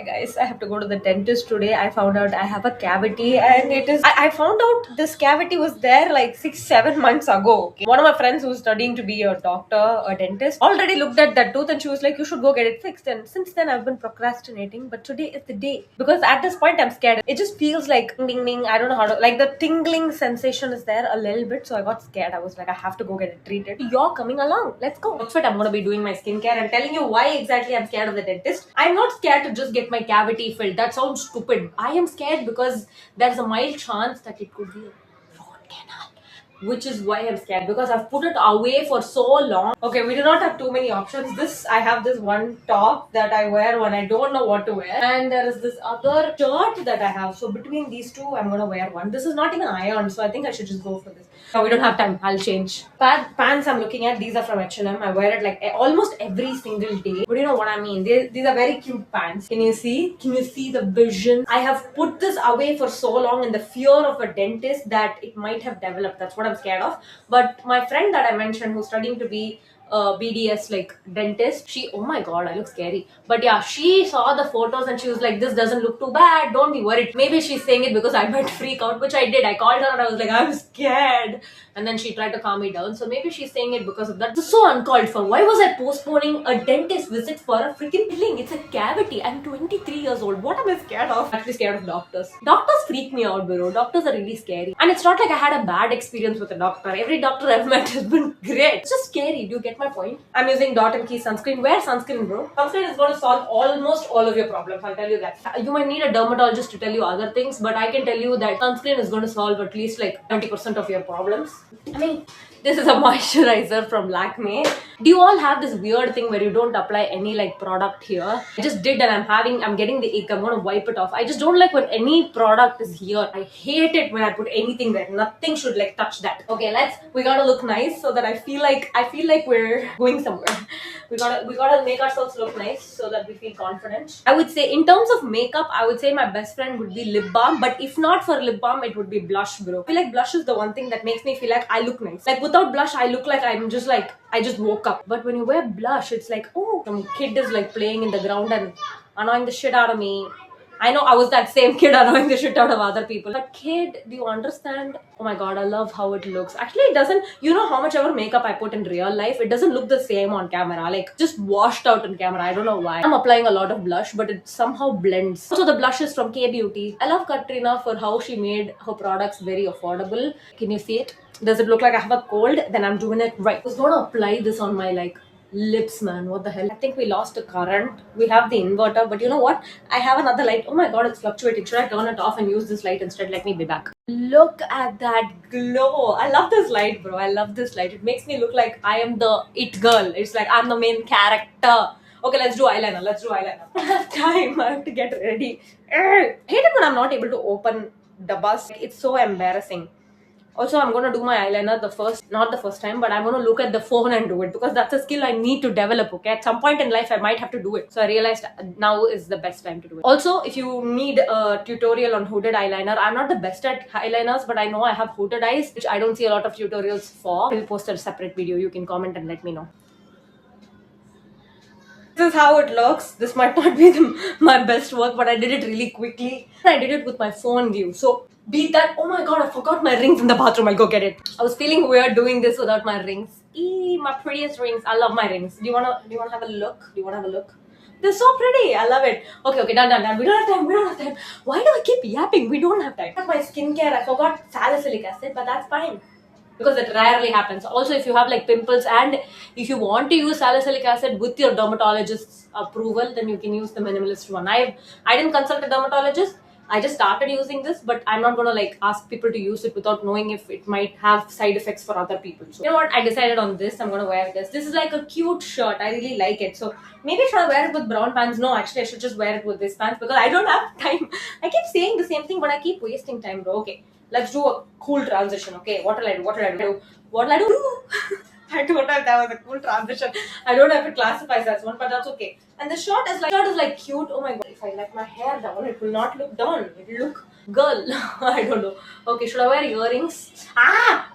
Hi guys, I have to go to the dentist today. I found out I have a cavity and it is. I found out this cavity was there like 6, 7 months ago. Okay. One of my friends who's studying to be a doctor, a dentist, already looked at that tooth and she was like, you should go get it fixed. And since then, I've been procrastinating, but today is the day because at this point, I'm scared. It just feels like ding ding ding. I don't know how to, like the tingling sensation is there a little bit. So I got scared. I was like, I have to go get it treated. You're coming along. Let's go. That's what I'm going to be doing my skincare and telling you why exactly I'm scared of the dentist. I'm not scared to just get my cavity filled. That sounds stupid. I am scared because there's a mild chance that it could be a root canal, which is why I'm scared because I've put it away for so long. Okay, we do not have too many options. I have this one top that I wear when I don't know what to wear, and there is this other shirt that I have. So between these two, I'm gonna wear one. This is not even iron, so I think I should just go for this. No, we don't have time. I'll change. Pants I'm looking at. These are from H&M. I wear it like almost every single day. But you know what I mean? These are very cute pants. Can you see? Can you see the vision? I have put this away for so long in the fear of a dentist that it might have developed. That's what I'm scared of. But my friend that I mentioned who's studying to be BDS like dentist, oh my god, I look scary. But yeah, she saw the photos and she was like, this doesn't look too bad, don't be worried. Maybe she's saying it because I might freak out, which I did. I called her and I was like, I'm scared. And then she tried to calm me down. So maybe she's saying it because of that. This is so uncalled for. Why was I postponing a dentist visit for a freaking filling? It's a cavity. I'm 23 years old. What am I scared of? I'm actually scared of doctors. Doctors freak me out, bro. Doctors are really scary. And it's not like I had a bad experience with a doctor. Every doctor I've met has been great. It's just scary. Do you get my point? I'm using Dot and Key sunscreen. Wear sunscreen, bro. Sunscreen is going to solve almost all of your problems. I'll tell you that. You might need a dermatologist to tell you other things, but I can tell you that sunscreen is going to solve at least like 90% of your problems. I mean, this is a moisturizer from Lakme. Do you all have this weird thing where you don't apply any like product here? I just did and I'm getting the ick. I'm gonna wipe it off. I just don't like when any product is here. I hate it when I put anything there. Nothing should like touch that. Okay, we gotta look nice so that I feel like we're going somewhere. We gotta make ourselves look nice so that we feel confident. I would say in terms of makeup, I would say my best friend would be lip balm, but if not for lip balm, it would be blush, bro. I feel like blush is the one thing that makes me feel like I look nice. Like without blush, I look like I'm just like I just woke up. But when you wear blush, it's like, oh, some kid is like playing in the ground and annoying the shit out of me. I know I was that same kid annoying the shit out of other people. But kid, do you understand? Oh my god, I love how it looks. Actually, it doesn't, you know how much ever makeup I put in real life, it doesn't look the same on camera. Like, just washed out in camera. I don't know why. I'm applying a lot of blush, but it somehow blends. Also, the blush is from K-Beauty. I love Katrina for how she made her products very affordable. Can you see it? Does it look like I have a cold? Then I'm doing it right. I was gonna apply this on my lips, man. What the hell? I think we lost the current. We have the inverter, but you know what? I have another light. Oh my god, it's fluctuating. Should I turn it off and use this light instead? Let me be back. Look at that glow. I love this light, bro. I love this light. It makes me look like I am the it girl. It's like I'm the main character. Okay, let's do eyeliner. I have time. I have to get ready. I hate it when I'm not able to open the bus. It's so embarrassing. Also, I'm going to do my eyeliner not the first time, but I'm going to look at the phone and do it because that's a skill I need to develop, okay? At some point in life, I might have to do it. So I realized now is the best time to do it. Also, if you need a tutorial on hooded eyeliner, I'm not the best at eyeliners, but I know I have hooded eyes, which I don't see a lot of tutorials for. I'll post a separate video. You can comment and let me know. This is how it looks. This might not be my best work, but I did it really quickly. I did it with my phone view. So beat that. Oh my god, I forgot my rings in the bathroom. I'll go get it. I was feeling weird doing this without my rings. My prettiest rings. I love my rings. Do you wanna have a look? They're so pretty. I love it. Okay, done. We don't have time. Why do I keep yapping? We don't have time. My skincare, I forgot salicylic acid, but that's fine. Because it rarely happens. Also, if you have like pimples and if you want to use salicylic acid with your dermatologist's approval, then you can use the minimalist one. I didn't consult a dermatologist. I just started using this, but I'm not gonna like ask people to use it without knowing if it might have side effects for other people. So you know what? I decided on this. I'm gonna wear this. This is like a cute shirt. I really like it. So maybe should I wear it with brown pants? No, actually I should just wear it with this pants because I don't have time. I keep saying the same thing, but I keep wasting time, bro. Okay. Let's do a cool transition, okay? What will I do? I don't know if that was a cool transition. I don't know if it classifies as one, but that's okay. And the shirt is like cute. Oh my god. If I let my hair down, it will not look down. It will look girl. I don't know. Okay, should I wear earrings?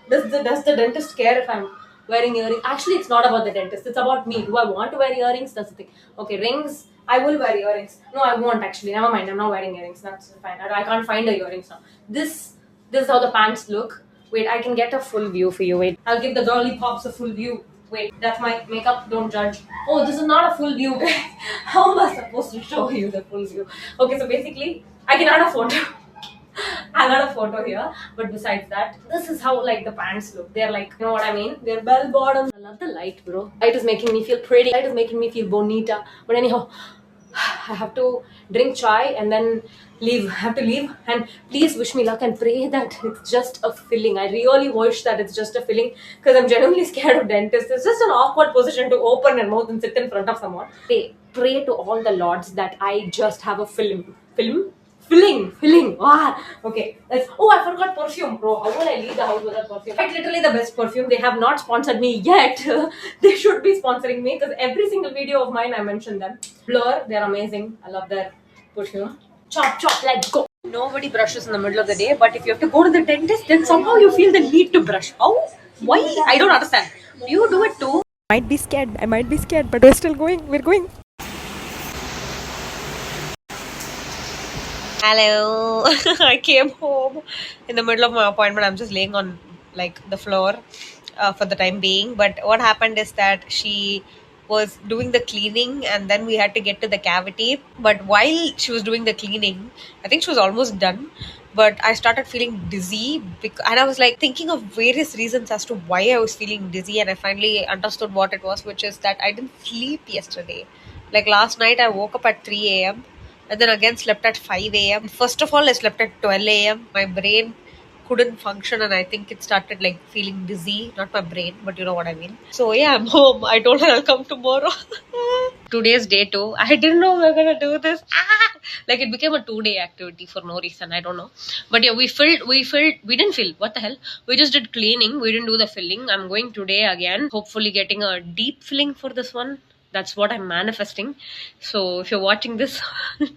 Does the dentist care if I'm wearing earrings. Actually, it's not about the dentist. It's about me. Do I want to wear earrings? That's the thing. Okay, rings. I will wear earrings. No, I won't actually. Never mind. I'm not wearing earrings. That's fine. I can't find the earrings now. This is how the pants look. Wait, I can get a full view for you. Wait, I'll give the girly pops a full view. Wait, that's my makeup. Don't judge. Oh, this is not a full view, guys. How am I supposed to show you the full view? Okay, so basically, I can add a photo. I got a photo here, but besides that, this is how like the pants look. They're like, you know what I mean? They're bell bottoms. I love the light, bro. Light is making me feel pretty. Light is making me feel bonita. But anyhow, I have to drink chai and then leave. I have to leave. And please wish me luck and pray that it's just a filling. I really wish that it's just a filling because I'm genuinely scared of dentists. It's just an awkward position to open your mouth and sit in front of someone. Pray to all the lords that I just have a filling. Okay. Oh, I forgot perfume, bro. How will I leave the house without perfume? It's literally the best perfume. They have not sponsored me yet. They should be sponsoring me because every single video of mine I mention them. Blur, they're amazing. I love their perfume. Chop, let's go. Nobody brushes in the middle of the day, but if you have to go to the dentist, then somehow you feel the need to brush. How? Why? I don't understand. Do you do it too? I might be scared, but we're still going. We're going. Hello. I came home in the middle of my appointment. I'm just laying on like the floor for the time being. But what happened is that she was doing the cleaning and then we had to get to the cavity. But while she was doing the cleaning, I think she was almost done. But I started feeling dizzy and I was like thinking of various reasons as to why I was feeling dizzy. And I finally understood what it was, which is that I didn't sleep yesterday. Like last night, I woke up at 3 a.m. and then again slept at 5 a.m. First of all, I slept at 12 a.m. My brain couldn't function and I think it started like feeling dizzy. Not my brain, but you know what I mean. So yeah, I'm home. I told her I'll come tomorrow. Today's day 2. I didn't know we were gonna do this. Like it became a 2-day activity for no reason. I don't know. But yeah, we didn't fill. What the hell? We just did cleaning. We didn't do the filling. I'm going today again. Hopefully getting a deep filling for this one. That's what I'm manifesting. So if you're watching this,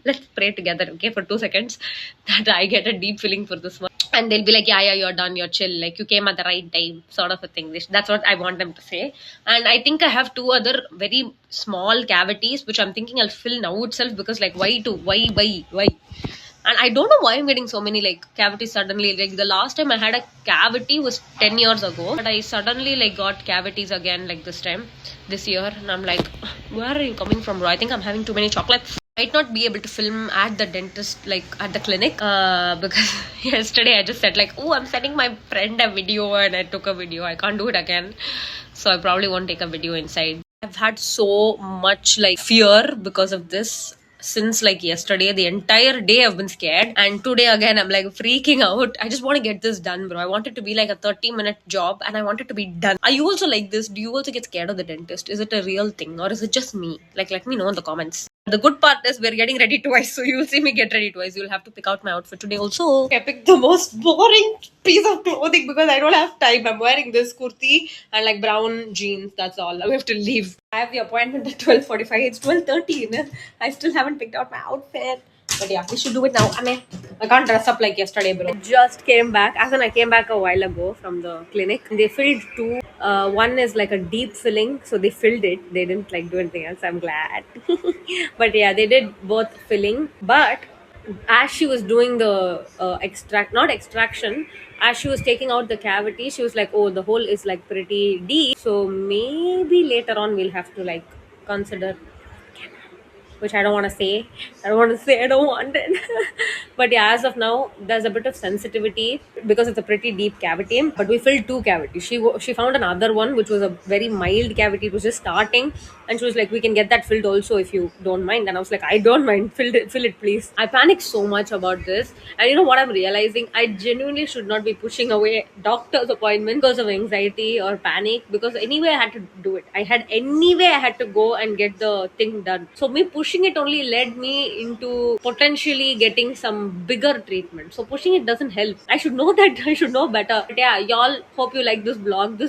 let's pray together, okay, for 2 seconds that I get a deep feeling for this one. And they'll be like, yeah, you're done, you're chill, like you came at the right time, sort of a thing. That's what I want them to say. And I think I have 2 other very small cavities, which I'm thinking I'll fill now itself because like why? And I don't know why I'm getting so many like cavities suddenly. Like the last time I had a cavity was 10 years ago. But I suddenly like got cavities again like this year. And I'm like, where are you coming from, bro? I think I'm having too many chocolates. I might not be able to film at the dentist, like at the clinic. Because yesterday I just said like, oh, I'm sending my friend a video and I took a video. I can't do it again. So I probably won't take a video inside. I've had so much like fear because of this. Since like yesterday, the entire day I've been scared, and today again I'm like freaking out. I just want to get this done, bro. I want it to be like a 30-minute job and I want it to be done. Are you also like this? Do you also get scared of the dentist? Is it a real thing or is it just me? Like let me know in the comments. The good part is we're getting ready twice, so you'll see me get ready twice. You'll have to pick out my outfit today also. I picked the most boring piece of clothing because I don't have time. I'm wearing this kurti and like brown jeans. That's all. We have to leave. I have the appointment at 12:45. It's 12:13. I still haven't picked out my outfit. But yeah, we should do it now. I can't dress up like yesterday, bro. I just came back. As in, I came back a while ago from the clinic. They filled 2. One is like a deep filling, so they filled it. They didn't like do anything else. I'm glad. But yeah, they did both filling. But as she was doing the not extraction, as she was taking out the cavity, she was like, oh, the hole is like pretty deep. So maybe later on we'll have to like consider, which I don't want to say. I don't want it. But yeah, as of now, there's a bit of sensitivity because it's a pretty deep cavity. But we filled 2 cavities. She found another one, which was a very mild cavity. It was just starting. And she was like, we can get that filled also if you don't mind. And I was like, I don't mind. Fill it, please. I panicked so much about this. And you know what I'm realizing? I genuinely should not be pushing away doctor's appointment because of anxiety or panic. Because anyway, I had to do it. I had to go and get the thing done. So me pushing it only led me into potentially getting some some bigger treatment. So pushing it doesn't help. I should know that. I should know better. But yeah, y'all, hope you like this vlog.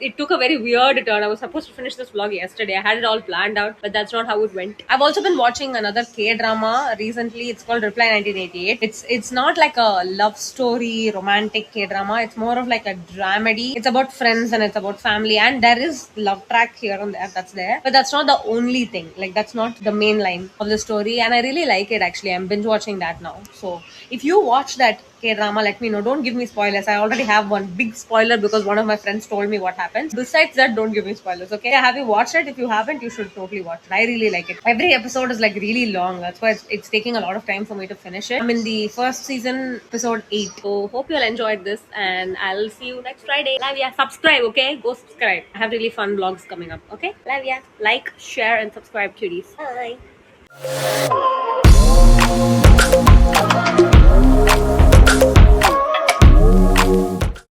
It took a very weird turn. I was supposed to finish this vlog yesterday. I had it all planned out, but that's not how it went. I've also been watching another K drama recently. It's called Reply 1988. It's not like a love story romantic K drama. It's more of like a dramedy. It's about friends and it's about family, and there is love track here and there that's there, but that's not the only thing. Like, that's not the main line of the story, and I really like it actually. I'm binge watching that now. So if you watch that K drama, let me know. Don't give me spoilers. I already have one big spoiler because one of my friends told me what happens. Besides that, don't give me spoilers, okay? Have you watched it? If you haven't, you should totally watch it. I really like it. Every episode is like really long. That's why it's taking a lot of time for me to finish it. I'm in the first season, episode 8. So hope you'll enjoyed this, and I'll see you next Friday. Love ya. Subscribe, okay? Go subscribe. I have really fun vlogs coming up, okay? Love ya. Like, share, and subscribe, cuties. Bye.